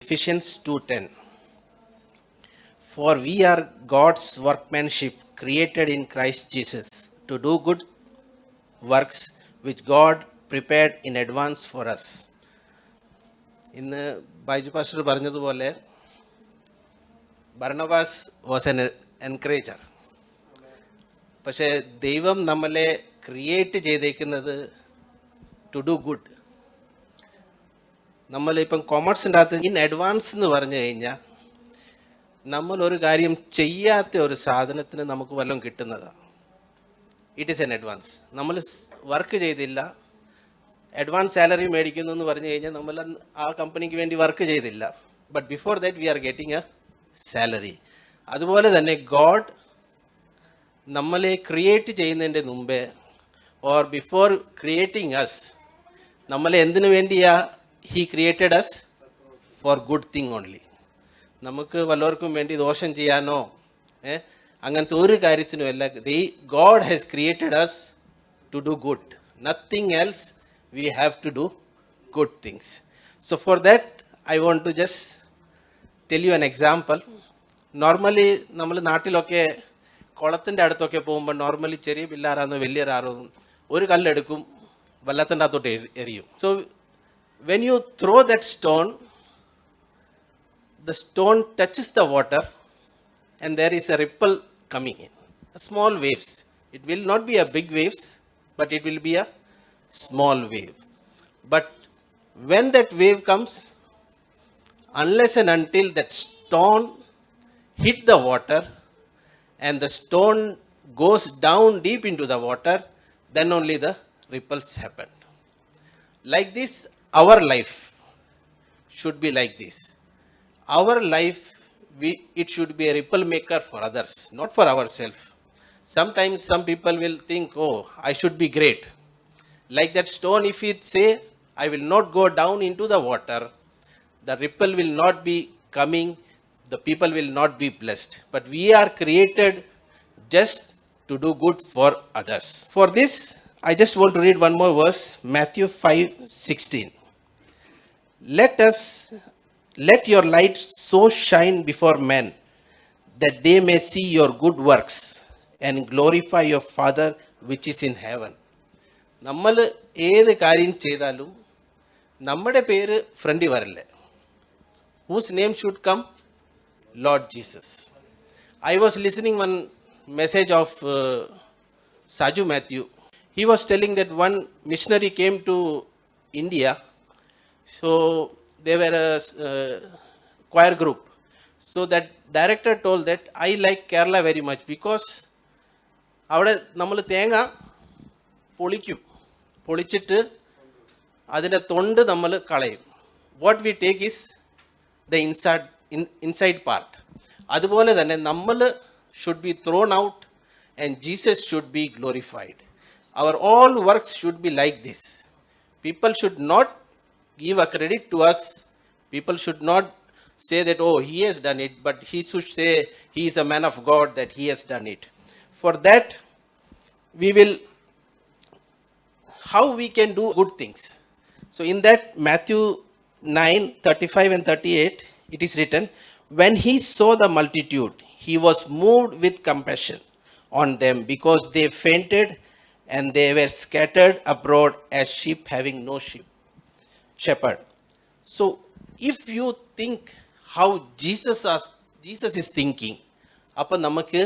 Ephesians 2:10. For we are God's workmanship, created in Christ Jesus to do good works which God prepared in advance for us. ഇന്ന് Baiju pastor പറഞ്ഞതുപോലെ Barnabas was an എൻകറേജർ. പക്ഷേ ദൈവം നമ്മളെ create ചെയ്തേക്കുന്നത് to do good. നമ്മളിപ്പം കൊമേഴ്സിൻ്റെ അകത്ത് in advance എന്ന് പറഞ്ഞു കഴിഞ്ഞാൽ നമ്മളൊരു കാര്യം ചെയ്യാത്ത ഒരു സാധനത്തിന് നമുക്ക് വല്ലതും കിട്ടുന്നതാണ്. It is N advance. നമ്മൾ വർക്ക് ചെയ്തില്ല, അഡ്വാൻസ് സാലറി മേടിക്കുന്നു എന്ന് പറഞ്ഞു കഴിഞ്ഞാൽ നമ്മൾ ആ കമ്പനിക്ക് വേണ്ടി വർക്ക് ചെയ്തില്ല. But before that we are getting A salary. അതുപോലെ തന്നെ ഗോഡ് നമ്മളെ ക്രിയേറ്റ് ചെയ്യുന്നതിൻ്റെ മുമ്പേ ഓർ ബിഫോർ ക്രിയേറ്റിംഗ് അസ് നമ്മളെ എന്തിനു വേണ്ടിയാ he created us for good thing only. നമുക്ക് വല്ലവർക്കും വേണ്ടി ദോഷം ചെയ്യാനോ അങ്ങനത്തെ ഒരു കാര്യത്തിനുമല്ല. God has created us to do good, nothing else. We have to do good things. So for that I want to just tell you an example. Normally നമ്മൾ നാട്ടിലൊക്കെ കുളത്തിൻ്റെ അടുത്തൊക്കെ പോകുമ്പോൾ നോർമലി ചെറിയ പിള്ളേരാന്ന് വലിയൊരാറോ ഒരു കല്ലെടുക്കും, വെള്ളത്തിൻ്റെ അകത്തോട്ട് എറിയും. So when you throw that stone, the stone touches the water and there is a ripple coming in, a small waves. It will not be a big waves, but it will be a small wave. But when that wave comes, unless and until that stone hit the water and the stone goes down deep into the water, then only the ripples happen. Like this, our life should be like this. Our life, it should be a ripple maker for others, not for ourselves. Sometimes some people will think, oh, I should be great. Like that stone, if it say, I will not go down into the water, the ripple will not be coming, the people will not be blessed. But we are created just to do good for others. For this, I just want to read one more verse, Matthew 5:16. Let your light so shine before men that they may see your good works and glorify your Father which is in heaven. നമ്മൾ ഏത് കാര്യം ചെയ്താലും നമ്മുടെ പേര് ഫ്രണ്ടിൽ വരല്ലേ. Whose name should come? Lord Jesus. I was listening one message of Saju Matthew. He was telling that one missionary came to India. So they were a choir group. So that director told that I like Kerala very much because അവിടെ നമ്മൾ തേങ്ങ പൊളിച്ചിട്ട് അതിൻ്റെ തൊണ്ട് നമ്മൾ കളയും. What we take is the inside part. അതുപോലെ തന്നെ നമ്മൾ should be thrown out and Jesus should be glorified. Our all works should be like this. People should not give a credit to us. People should not say that, oh, he has done it, but he should say he is a man of God, that he has done it. For that, we will, how we can do good things. So in that Matthew 9:35 and 38, it is written, when he saw the multitude, he was moved with compassion on them because they fainted and they were scattered abroad as sheep having no shepherd. So if you think how Jesus is thinking, appo namakku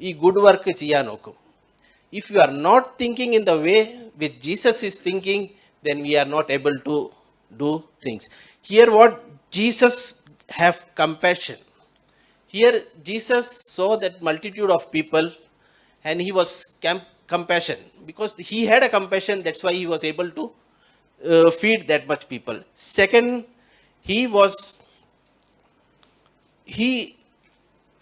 ee good work cheyan okkum. If you are not thinking in the way which Jesus is thinking, then we are not able to do things. Here what Jesus have compassion. Here Jesus saw that multitude of people and he was compassion, because he had a compassion, that's why he was able to feed that much people. Second, he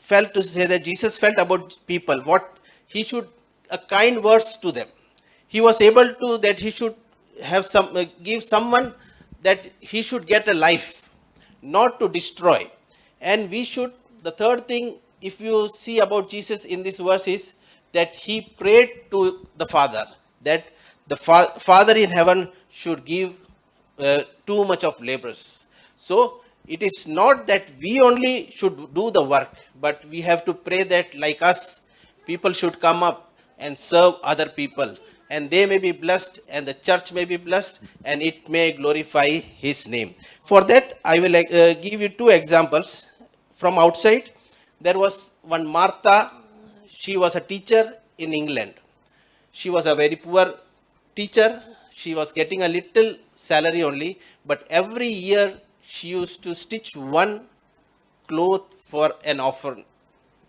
felt to say that Jesus felt about people, what he should a kind words to them. He was able to that he should have some give someone that he should get a life, not to destroy. And we should, the third thing if you see about Jesus in this verse is that he prayed to the Father, that the Father in heaven should give too much of laborers. So it is not that we only should do the work, but we have to pray that, like us, people should come up and serve other people, and they may be blessed, and the church may be blessed, and it may glorify His name. For that, I will give you two examples from outside. There was one Martha. She was a teacher in England. She was a very poor teacher. She was getting a little salary only, but every year she used to stitch one cloth for an orphan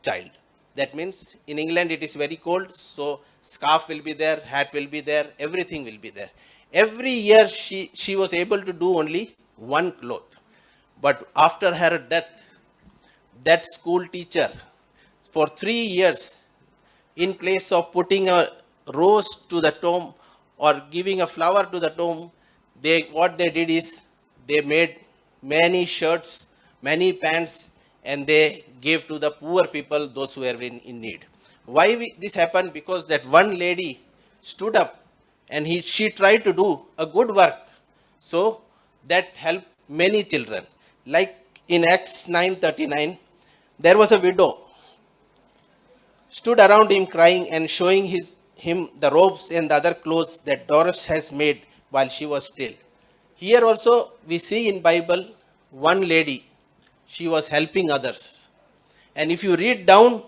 child. That means in England it is very cold, so scarf will be there, hat will be there, everything will be there. Every year she was able to do only one cloth. But after her death, that school teacher, for 3 years, in place of putting a rose to the tomb or giving a flower to the tomb, what they did is they made many shirts, many pants, and they gave to the poor people, those who were in need. Why this happened? Because that one lady stood up and she tried to do a good work. So that helped many children. Like in Acts 9:39, there was a widow stood around him crying and showing him the robes and the other clothes that Doris has made while she was still. Here also we see in Bible one lady, she was helping others. And if you read down,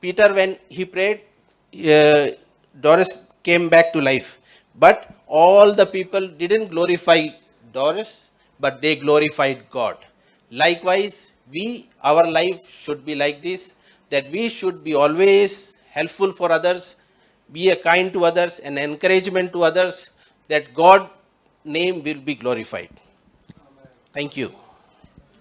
Peter, when he prayed, Doris came back to life. But all the people didn't glorify Doris, but they glorified God. Likewise, our life should be like this, that we should be always helpful for others, be a kind to others, and encouragement to others, that God's name will be glorified. Thank you.